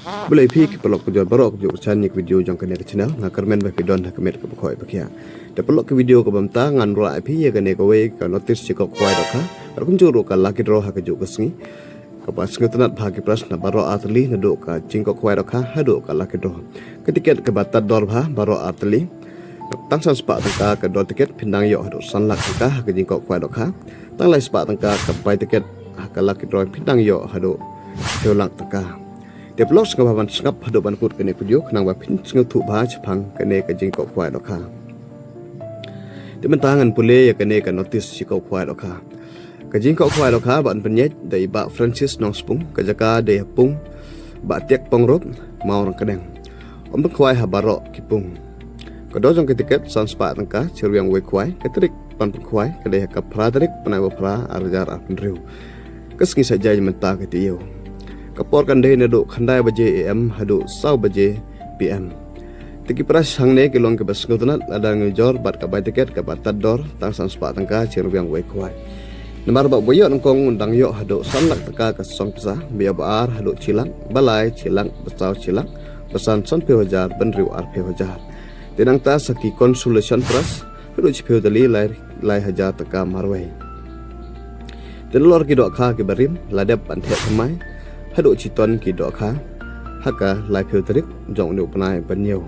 Boleh pergi pelok kejual barok kejual channel video jang kene ke channel ngakarmen ba pidon ha kemet ke khoi bakia de pelok ke video ke bamta ngan ro api ye kene ke we ka notice chiko khoi dokha ar kun juru ka laki dro ha ke ju kesngi ka pas ngetenat bhagi prasna baro atli na do ka jingko khoi dokha ha do ka laki dro ke tiket ke batat dor bha baro atli tang san spa tangka ke do tiket pindang yo do san lak tangka ke jingko khoi dokha tang lai spa tangka ke pai tiket ka laki dro pindang yo ha do teolak tangka Develop sekarang sengap hadu bankut kene video kenang bapin sengap tu bah Jepang kene ke jingkok kuai dokha. Di mentangan pule ya kene ke notis jingkok kuai dokha. Ke jingkok kuai dokha ban penyet dari Bak Francis Nong Spung ke jaka dari Pung Bak Tiak Pongrop mau orang kedeng. Om kuai habarok kipung. Kedua jong ketiket san spa tangka ceruang we kuai ketrik pan kuai ke dari ke pradrik panai pra arjar arpenriu. Kesengi saja mentah ketiyo. Kapor kan deh neduk khandai baje AM hadu sau baje PM. Tiki pras hangne kilong ke bas ngutunat ada ngejor bat ka bai tiket ka batat dor tang san spa tangka ciruang we kuai. Nemar bak boyo nongkong undang yo hadu sanlak tangka ka song pesa biya baar hadu cilang balai cilang besau cilang pesan son pe hajar benriu ar pe hajar. Tenang ta saki consultation pras hadu cipe dali lai hajar tangka marwai. Tenlor ki dok kha ke barim ladap anthe kemai hadu citon ki dok kha haka lai filterik jong nu panai banyo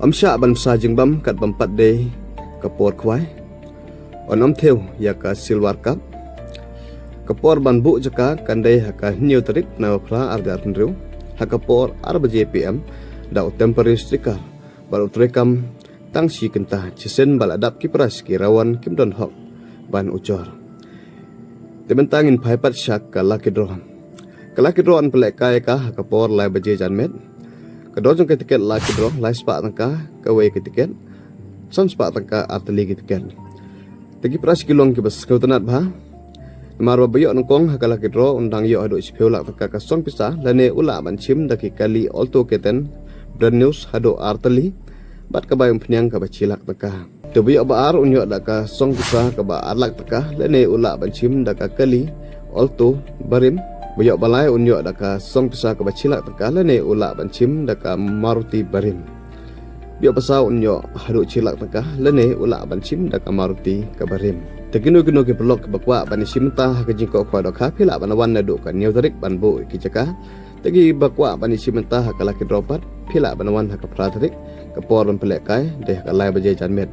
amsha ban sa jingbam kat bampat de kapor khwai onom theu ya ka silwar kap kapor ban bu jaka kandai haka new tarik na phra argar nriu haka por arba jpm da temporary sticker baru trekam tang si kenta cisen baladap ki pras ki rawan kim don hok ban ucor Tebentangin paipat syak ka laki dro. Ka laki dro an pelek kai ka kapor lai baje janmet. Kedua jong ke tiket laki dro lai spa tangka ka we ke tiket. San spa tangka arteli ke tiket. Tegi pras kilong ke bas kautanat bha. Marwa bayo nongkong ka laki dro undang yo adu ispeu lak tangka ka song pisa lane ula ban chim daki kali alto keten brand news hado arteli bat ka bayong pnyang ka bacilak tangka. Tubi abar unyo daka song pisa ka ba arlak taka lene ula bancim daka kali alto barim buyo balai unyo daka song pisa ka bacilak taka lene ula bancim daka maruti barim biyo pasa unyo haru cilak taka lene ula bancim daka maruti ka barim tegino-gino ke blok ke bakwa bani simta ka jingko kwa doka pila banawan nadu ka nyaudarik banbu ki jaka tegi bakwa bani simta ka laki dropat pila banawan ka pradarik ka poron pelekai deh ka lai baje janmet